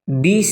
20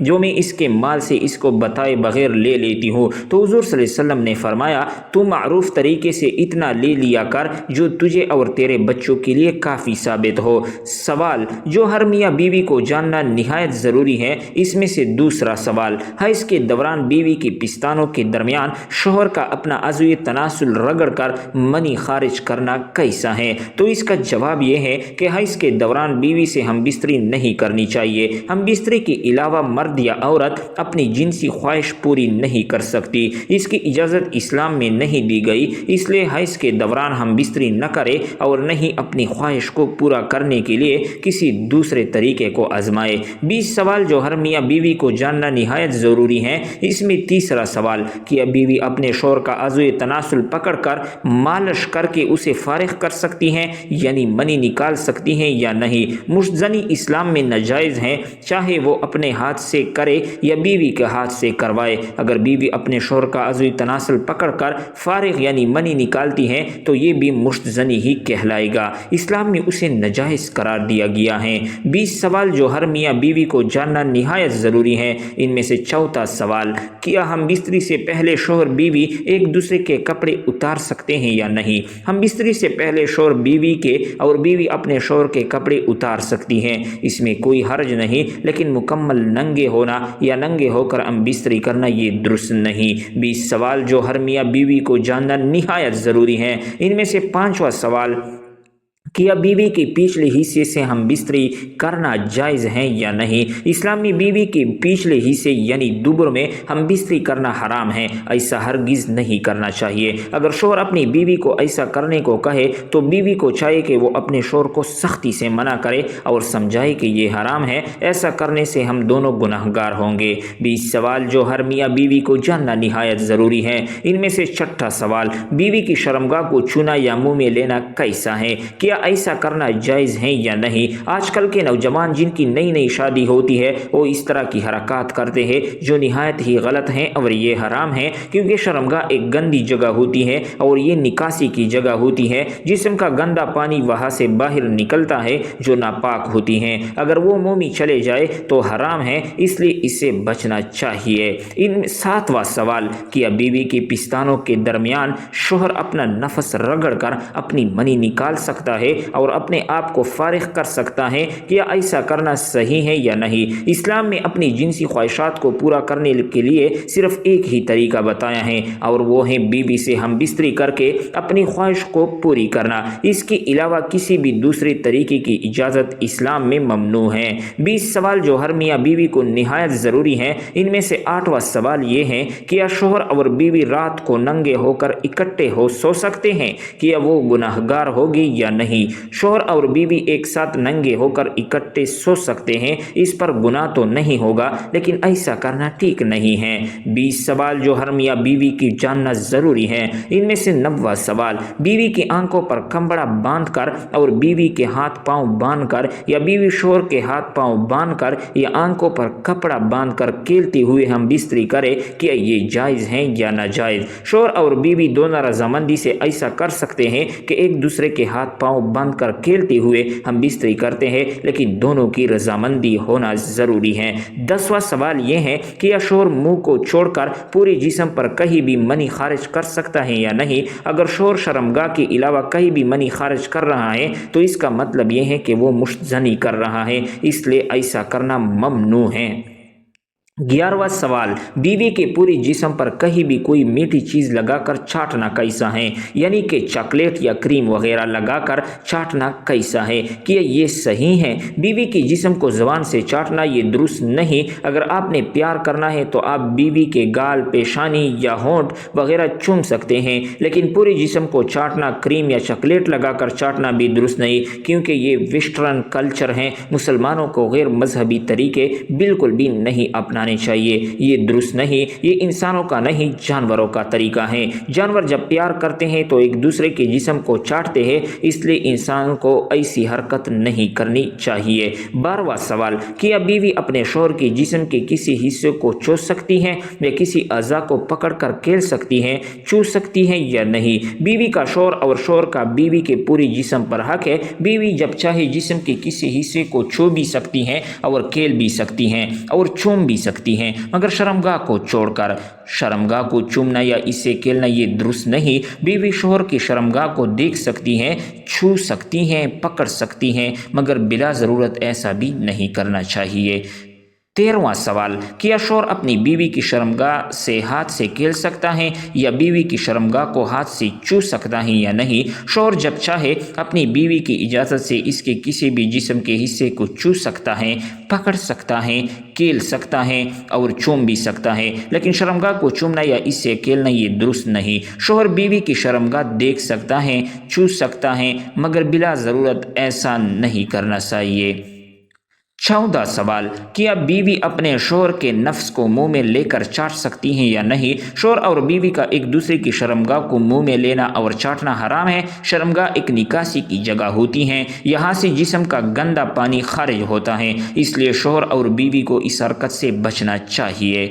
جو میں اس کے مال سے اس کو بتائے بغیر لے لیتی ہوں۔ تو حضور صلی اللہ علیہ وسلم نے فرمایا تو معروف طریقے سے اتنا لے لیا کر جو تجھے اور تیرے بچوں کے لیے کافی ثابت ہو۔ سوال جو ہر میاں بیوی کو جاننا نہایت ضروری ہے، اس میں سے دوسرا سوال، حیض کے دوران بیوی کی پستانوں کے درمیان شوہر کا اپنا عضوی تناسل رگڑ کر منی خارج کرنا کیسا ہے؟ تو اس کا جواب یہ ہے کہ حیض کے دوران بیوی سے ہم بستری نہیں کرنی چاہیے۔ ہم بستری کے علاوہ مرد یا عورت اپنی جنسی خواہش پوری نہیں کر سکتی، اس کی اجازت اسلام میں نہیں دی گئی، اس لیے حیض کے دوران ہم بستری نہ کریں اور نہ ہی اپنی خواہش کو پورا کرنے کے لیے کسی دوسرے طریقے کو آزمائے۔ 20 سوال جو ہر میاں بیوی کو جاننا نہایت ضروری ہے، اس میں تیسرا سوال، کیا بیوی اپنے شوہر کا عضوی تناسل پکڑ کر مالش کر کے اسے فارغ کر سکتی ہیں، یعنی منی نکال سکتی ہیں یا نہیں؟ مشت زنی اسلام میں ناجائز ہے، چاہے وہ اپنے ہاتھ سے کرے یا بیوی کے ہاتھ سے کروائے۔ اگر بیوی اپنے شوہر کا عضوی تناسل پکڑ کر فارغ یعنی منی نکالتی ہے تو یہ بھی مشت زنی ہی کہلائے گا، اسلام میں اسے ناجائز قرار دیا گیا ہے۔ 20 سوال جو ہر میاں بیوی کو جاننا نہایت ضروری ہے، ان میں سے چوتھا سوال، کیا ہم بستری سے پہلے شوہر بیوی ایک دوسرے کے کپڑے اتار سکتے ہیں یا نہیں؟ ہم بستری سے پہلے شوہر بیوی کے اور بیوی اپنے شوہر کے کپڑے اتار سکتی ہیں، اس میں کوئی حرج نہیں، لیکن مکمل ننگے ہونا یا ننگے ہو کر ہم بستری کرنا یہ درست نہیں۔ 20 سوال جو ہر میاں بیوی کو جاننا نہایت ضروری ہے، ان میں سے پانچواں سوال، کیا بیوی کے پچھلے حصے سے ہم بستری کرنا جائز ہے یا نہیں؟ اسلام میں بیوی کے پچھلے حصے یعنی دبر میں ہم بستری کرنا حرام ہے، ایسا ہرگز نہیں کرنا چاہیے۔ اگر شوہر اپنی بیوی کو ایسا کرنے کو کہے تو بیوی کو چاہیے کہ وہ اپنے شوہر کو سختی سے منع کرے اور سمجھائے کہ یہ حرام ہے، ایسا کرنے سے ہم دونوں گناہگار ہوں گے۔ 20 سوال جو ہر میاں بیوی کو جاننا نہایت ضروری ہے، ان میں سے چھٹا سوال، بیوی کی شرمگاہ کو چھونا یا منہ میں لینا کیسا ہے؟ کیا ایسا کرنا جائز ہے یا نہیں؟ آج کل کے نوجوان جن کی نئی نئی شادی ہوتی ہے وہ اس طرح کی حرکات کرتے ہیں جو نہایت ہی غلط ہیں اور یہ حرام ہے، کیونکہ شرمگاہ ایک گندی جگہ ہوتی ہے اور یہ نکاسی کی جگہ ہوتی ہے، جسم کا گندا پانی وہاں سے باہر نکلتا ہے جو ناپاک ہوتی ہیں، اگر وہ منہ میں چلے جائے تو حرام ہے، اس لیے اسے بچنا چاہیے۔ ان ساتواں سوال، کیا بیوی کے پستانوں کے درمیان شوہر اپنا نفس رگڑ کر اپنی منی نکال سکتا ہے اور اپنے آپ کو فارغ کر سکتا ہے؟ کیا ایسا کرنا صحیح ہے یا نہیں؟ اسلام میں اپنی جنسی خواہشات کو پورا کرنے کے لیے صرف ایک ہی طریقہ بتایا ہے اور وہ ہے بیوی سے ہم بستری کر کے اپنی خواہش کو پوری کرنا، اس کے علاوہ کسی بھی دوسرے طریقے کی اجازت اسلام میں ممنوع ہے۔ 20 سوال جو ہر میاں بیوی کو نہایت ضروری ہے، ان میں سے 8واں سوال یہ ہے، کیا شوہر اور بیوی رات کو ننگے ہو کر اکٹھے ہو سو سکتے ہیں؟ کیا وہ گناہگار ہوگی یا نہیں؟ شوہر اور بیوی ایک ساتھ ننگے ہو کر اکٹھے سو سکتے ہیں، اس پر گناہ تو نہیں ہوگا، لیکن ایسا کرنا ٹھیک نہیں ہے۔ 20 سوال جو ہر میاں بیوی کی جاننا ضروری ہے، ان میں سے 9واں سوال، بیوی کی آنکھوں پر کمبڑا باندھ کر اور بیوی کے ہاتھ پاؤں باندھ کر یا بیوی شوہر کے ہاتھ پاؤں باندھ کر یا آنکھوں پر کپڑا باندھ کر کھیلتے ہوئے ہم بستری کریں، کیا یہ جائز ہے یا ناجائز؟ شوہر اور بیوی دونوں رضامندی سے ایسا کر سکتے ہیں کہ ایک دوسرے کے ہاتھ پاؤں باندھ کر کھیلتے ہوئے ہم بستری کرتے ہیں، لیکن دونوں کی رضامندی ہونا ضروری ہے۔ 10واں سوال یہ ہے کہ یا شوہر منہ کو چھوڑ کر پورے جسم پر کہیں بھی منی خارج کر سکتا ہے یا نہیں؟ اگر شوہر شرمگاہ کے علاوہ کہیں بھی منی خارج کر رہا ہے تو اس کا مطلب یہ ہے کہ وہ مشت زنی کر رہا ہے، اس لیے ایسا کرنا ممنوع ہے۔ 11واں سوال، بیوی کے پورے جسم پر کہیں بھی کوئی میٹھی چیز لگا کر چاٹنا کیسا ہے؟ یعنی کہ چاکلیٹ یا کریم وغیرہ لگا کر چاٹنا کیسا ہے؟ کیا یہ صحیح ہے؟ بیوی کے جسم کو زبان سے چاٹنا یہ درست نہیں۔ اگر آپ نے پیار کرنا ہے تو آپ بیوی کے گال، پیشانی یا ہونٹ وغیرہ چوم سکتے ہیں، لیکن پورے جسم کو چاٹنا، کریم یا چاکلیٹ لگا کر چاٹنا بھی درست نہیں، کیونکہ یہ ویسٹرن کلچر ہیں۔ مسلمانوں کو غیر مذہبی طریقے بالکل بھی نہیں اپنا بنانے چاہیے، یہ درست نہیں، یہ انسانوں کا نہیں جانوروں کا طریقہ ہے۔ جانور جب پیار کرتے ہیں تو ایک دوسرے کے جسم کو چاٹتے ہیں، اس لیے انسان کو ایسی حرکت نہیں کرنی چاہیے۔ 12واں سوال، کیا بیوی اپنے شوہر کے جسم کے کسی حصے کو چوس سکتی ہے یا کسی اعضاء کو پکڑ کر کھیل سکتی ہے، چھو سکتی ہے یا نہیں؟ بیوی کا شوہر اور شوہر کا بیوی کے پوری جسم پر حق ہے۔ بیوی جب چاہے جسم کے کسی حصے کو چھو بھی سکتی ہیں اور کھیل بھی سکتی ہیں اور چوم بھی سکتی ہیں، مگر شرمگاہ کو چھوڑ کر۔ شرمگاہ کو چومنا یا اس سے کھیلنا یہ درست نہیں۔ بیوی شوہر کی شرمگاہ کو دیکھ سکتی ہیں، چھو سکتی ہیں، پکڑ سکتی ہیں، مگر بلا ضرورت ایسا بھی نہیں کرنا چاہیے۔ 13واں سوال، کیا شوہر اپنی بیوی کی شرمگاہ سے ہاتھ سے کھیل سکتا ہے یا بیوی کی شرمگاہ کو ہاتھ سے چھو سکتا ہے یا نہیں؟ شوہر جب چاہے اپنی بیوی کی اجازت سے اس کے کسی بھی جسم کے حصے کو چھو سکتا ہے، پکڑ سکتا ہے، کھیل سکتا ہے اور چوم بھی سکتا ہے، لیکن شرمگاہ کو چومنا یا اس سے کھیلنا یہ درست نہیں۔ شوہر بیوی کی شرمگاہ دیکھ سکتا ہے، چھو سکتا ہے، مگر بلا ضرورت ایسا نہیں کرنا چاہیے۔ 14واں سوال، کیا بیوی اپنے شوہر کے نفس کو منہ میں لے کر چاٹ سکتی ہیں یا نہیں؟ شوہر اور بیوی کا ایک دوسرے کی شرمگاہ کو منہ میں لینا اور چاٹنا حرام ہے۔ شرمگاہ ایک نکاسی کی جگہ ہوتی ہے، یہاں سے جسم کا گندا پانی خارج ہوتا ہے، اس لیے شوہر اور بیوی کو اس حرکت سے بچنا چاہیے۔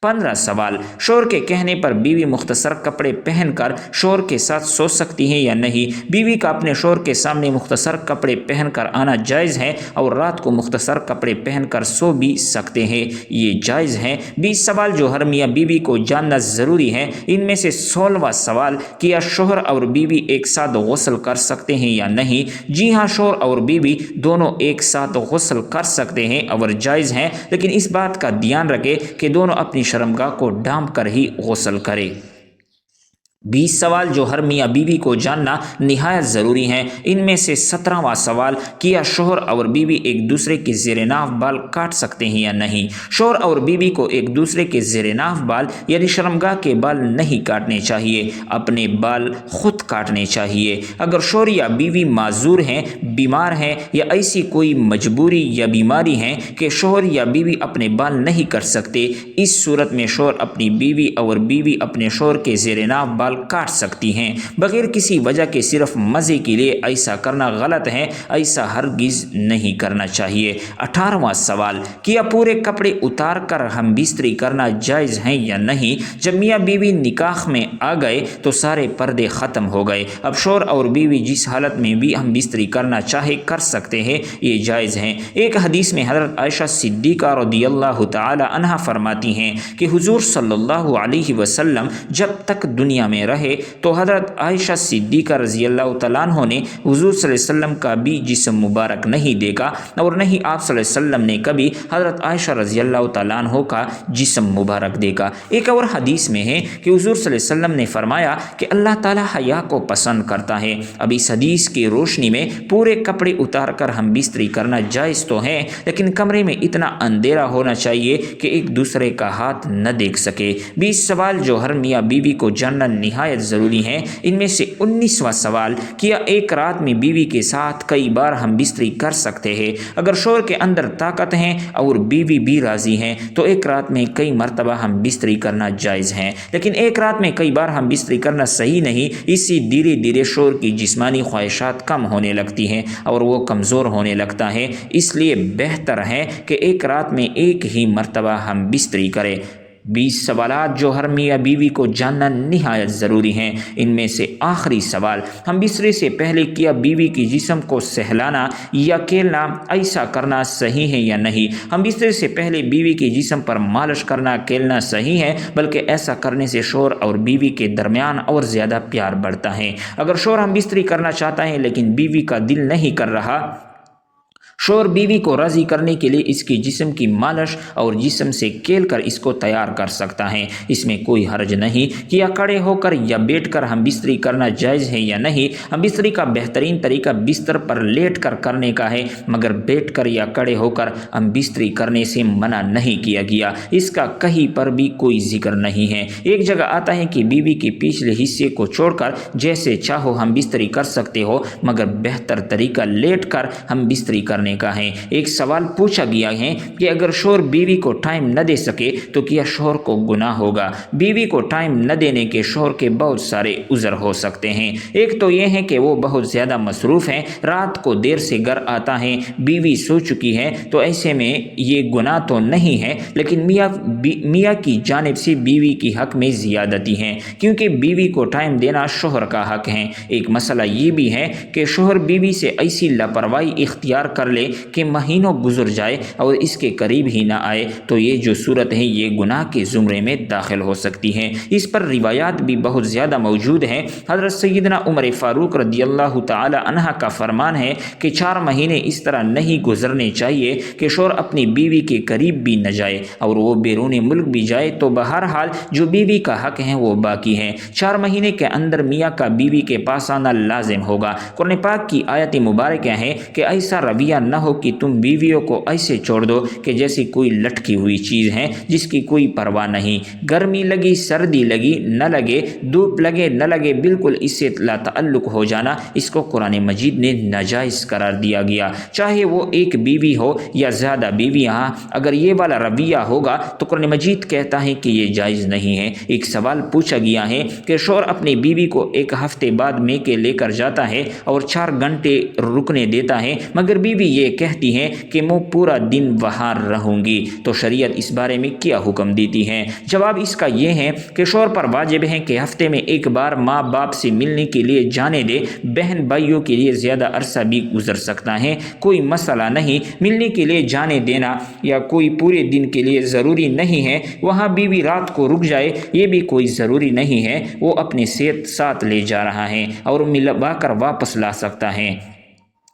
15واں سوال، شوہر کے کہنے پر بیوی مختصر کپڑے پہن کر شوہر کے ساتھ سو سکتی ہے یا نہیں؟ بیوی کا اپنے شوہر کے سامنے مختصر کپڑے پہن کر آنا جائز ہے اور رات کو مختصر کپڑے پہن کر سو بھی سکتے ہیں، یہ جائز ہے۔ 20 سوال جو ہر میاں بیوی کو جاننا ضروری ہے، ان میں سے 16واں سوال، کیا شوہر اور بیوی ایک ساتھ غسل کر سکتے ہیں یا نہیں؟ جی ہاں، شوہر اور بیوی دونوں ایک ساتھ غسل کر سکتے ہیں اور جائز ہیں، لیکن اس بات کا دھیان رکھیں کہ دونوں اپنی شرمگاہ کو ڈھانپ کر ہی غسل کرے۔ 20 سوال جو ہر میاں بیوی کو جاننا نہایت ضروری ہیں، ان میں سے 17واں سوال، کیا شوہر اور بیوی ایک دوسرے کے زیر ناف بال کاٹ سکتے ہیں یا نہیں؟ شوہر اور بیوی کو ایک دوسرے کے زیر ناف بال یعنی شرمگاہ کے بال نہیں کاٹنے چاہیے، اپنے بال خود کاٹنے چاہیے۔ اگر شوہر یا بیوی معذور ہیں، بیمار ہیں یا ایسی کوئی مجبوری یا بیماری ہے کہ شوہر یا بیوی اپنے بال نہیں کر سکتے، اس صورت میں شوہر اپنی بیوی اور بیوی اپنے شوہر کے زیر ناف بال کاٹ سکتی ہیں، بغیر کسی وجہ کے صرف مزے کے لیے۔ ایسا کرنا غلط ہے، ایسا ہرگز نہیں کرنا چاہیے۔ 18واں سوال، کیا پورے کپڑے اتار کر ہم بستری کرنا جائز ہے یا نہیں؟ جب میاں بیوی نکاح میں آ گئے تو سارے پردے ختم ہو گئے، اب شوہر اور بیوی جس حالت میں بھی ہم بستری کرنا چاہے کر سکتے ہیں، یہ جائز ہے۔ ایک حدیث میں حضرت عائشہ صدیقہ رضی اللہ تعالی عنہا فرماتی ہیں کہ حضور صلی اللہ علیہ وسلم جب تک دنیا میں رہے تو حضرت عائشہ صدیقہ رضی اللہ تعالیٰ عنہ نے حضور صلی اللہ علیہ وسلم کا بھی جسم مبارک نہیں دیکھا، اور نہ ہی آپ صلی اللہ علیہ وسلم نے کبھی حضرت عائشہ رضی اللہ تعالیٰ عنہ کا جسم مبارک دیکھا۔ ایک اور حدیث میں ہے کہ حضور صلی اللہ علیہ وسلم نے فرمایا کہ اللہ تعالیٰ حیا کو پسند کرتا ہے۔ اب اس حدیث کی روشنی میں پورے کپڑے اتار کر ہم بستری کرنا جائز تو ہے، لیکن کمرے میں اتنا اندھیرا ہونا چاہیے کہ ایک دوسرے کا ہاتھ نہ دیکھ سکے۔ 20 سوال جو ہر میاں بیوی کو جاننا نہایت ضروری ہیں، ان میں سے 19واں سوال، کیا ایک رات میں بیوی کے ساتھ کئی بار ہم بستری کر سکتے ہیں؟ اگر شوہر کے اندر طاقت ہے اور بیوی بھی راضی ہیں تو ایک رات میں کئی مرتبہ ہم بستری کرنا جائز ہے، لیکن ایک رات میں کئی بار ہم بستری کرنا صحیح نہیں۔ اس سے دھیرے دھیرے شوہر کی جسمانی خواہشات کم ہونے لگتی ہیں اور وہ کمزور ہونے لگتا ہے، اس لیے بہتر ہے کہ ایک رات میں ایک ہی مرتبہ ہم بستری کریں۔ 20 سوالات جو ہر میاں بیوی کو جاننا نہایت ضروری ہیں، ان میں سے آخری سوال، ہم بستری سے پہلے کیا بیوی کی جسم کو سہلانا یا کھیلنا ایسا کرنا صحیح ہے یا نہیں؟ ہم بستری سے پہلے بیوی کی جسم پر مالش کرنا کھیلنا صحیح ہے، بلکہ ایسا کرنے سے شوہر اور بیوی کے درمیان اور زیادہ پیار بڑھتا ہے۔ اگر شوہر ہم بستری کرنا چاہتا ہے لیکن بیوی کا دل نہیں کر رہا، شوہر بیوی کو راضی کرنے کے لیے اس کی جسم کی مالش اور جسم سے کھیل کر اس کو تیار کر سکتا ہے، اس میں کوئی حرج نہیں۔ کیا کھڑے ہو کر یا بیٹھ کر ہم بستری کرنا جائز ہے یا نہیں؟ ہم بستری کا بہترین طریقہ بستر پر لیٹ کر کرنے کا ہے، مگر بیٹھ کر یا کھڑے ہو کر ہم بستری کرنے سے منع نہیں کیا گیا، اس کا کہیں پر بھی کوئی ذکر نہیں ہے۔ ایک جگہ آتا ہے کہ بیوی کے پچھلے حصے کو چھوڑ کر جیسے چاہو ہم بستری کر سکتے ہو، مگر بہتر طریقہ لیٹ کر ہم بستری کرنے کرنے کا ہے۔ ایک سوال پوچھا گیا ہے کہ اگر شوہر بیوی کو ٹائم نہ دے سکے تو کیا شوہر کو گناہ ہوگا؟ بیوی کو ٹائم نہ دینے کے شوہر کے بہت سارے عذر ہو سکتے ہیں۔ ایک تو یہ ہے کہ وہ بہت زیادہ مصروف ہیں، رات کو دیر سے گھر آتا ہے، بیوی سو چکی ہے، تو ایسے میں یہ گناہ تو نہیں ہے، لیکن میاں کی جانب سے بیوی کی حق میں زیادتی ہے، کیونکہ بیوی کو ٹائم دینا شوہر کا حق ہے۔ ایک مسئلہ یہ بھی ہے کہ شوہر بیوی سے ایسی لاپرواہی اختیار کر لے کہ مہینوں گزر جائے اور اس کے قریب ہی نہ آئے، تو یہ جو صورت ہے یہ گناہ کے زمرے میں داخل ہو سکتی ہے۔ اس پر روایات بھی بہت زیادہ موجود ہیں۔ حضرت سیدنا عمر فاروق رضی اللہ تعالی عنہ کا فرمان ہے کہ 4 مہینے اس طرح نہیں گزرنے چاہیے کہ شوہر اپنی بیوی کے قریب بھی نہ جائے، اور وہ بیرون ملک بھی جائے تو بہرحال جو بیوی کا حق ہے وہ باقی ہے۔ 4 مہینے کے اندر میاں کا بیوی کے پاس آنا لازم ہوگا۔ قرآن پاک کی آیت مبارکہ ہے کہ ایسا رویہ نہ ہو کہ تم بیویوں کو ایسے چھوڑ دو کہ جیسی کوئی لٹکی ہوئی چیز ہے جس کی کوئی پرواہ نہیں، گرمی لگی سردی لگی نہ لگے، دھوپ لگے نہ لگے، بالکل اس سے لا تعلق ہو جانا، اس کو قرآن مجید نے ناجائز قرار دیا گیا۔ چاہے وہ ایک بیوی ہو یا زیادہ بیویاں، اگر یہ والا رویہ ہوگا تو قرآن مجید کہتا ہے کہ یہ جائز نہیں ہے۔ ایک سوال پوچھا گیا ہے کہ شوہر اپنی بیوی کو 1 ہفتے بعد میکے لے کر جاتا ہے اور 4 گھنٹے رکنے دیتا ہے، مگر بیوی یہ کہتی ہے کہ میں پورا دن وہاں رہوں گی، تو شریعت اس بارے میں کیا حکم دیتی ہے؟ جواب اس کا یہ ہے کہ شوہر پر واجب ہے کہ ہفتے میں 1 بار ماں باپ سے ملنے کے لیے جانے دے، بہن بھائیوں کے لیے زیادہ عرصہ بھی گزر سکتا ہے، کوئی مسئلہ نہیں، ملنے کے لیے جانے دینا یا کوئی پورے دن کے لیے ضروری نہیں ہے، وہاں بیوی رات کو رک جائے یہ بھی کوئی ضروری نہیں ہے، وہ اپنے ساتھ لے جا رہا ہے اور ملوا کر واپس لا سکتا ہے۔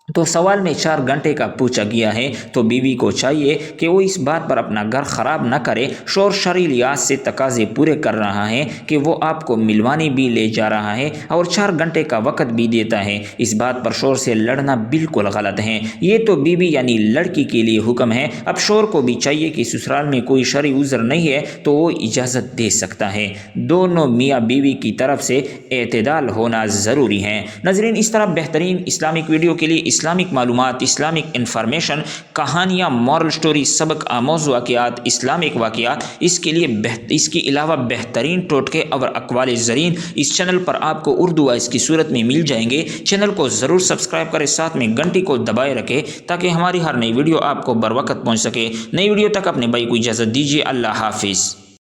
تو سوال میں 4 گھنٹے کا پوچھا گیا ہے، تو بیوی کو چاہیے کہ وہ اس بات پر اپنا گھر خراب نہ کرے۔ شوہر شرعی لحاظ سے تقاضے پورے کر رہا ہے کہ وہ آپ کو ملوانے بھی لے جا رہا ہے اور 4 گھنٹے کا وقت بھی دیتا ہے، اس بات پر شوہر سے لڑنا بالکل غلط ہے۔ یہ تو بیوی یعنی لڑکی کے لیے حکم ہے۔ اب شوہر کو بھی چاہیے کہ سسرال میں کوئی شرعی عذر نہیں ہے تو وہ اجازت دے سکتا ہے۔ دونوں میاں بیوی کی طرف سے اعتدال ہونا ضروری ہے۔ ناظرین، اس طرح بہترین اسلامک ویڈیو کے لیے اسلامک معلومات، اسلامک انفارمیشن، کہانیاں، مورل سٹوری، سبق آموز واقعات، اسلامک واقعات، اس کے علاوہ بہترین ٹوٹکے اور اقوال زرین اس چینل پر آپ کو اردو وائس کی صورت میں مل جائیں گے۔ چینل کو ضرور سبسکرائب کریں، ساتھ میں گھنٹی کو دبائے رکھیں تاکہ ہماری ہر نئی ویڈیو آپ کو بر وقت پہنچ سکے۔ نئی ویڈیو تک اپنے بھائی کو اجازت دیجیے۔ اللہ حافظ۔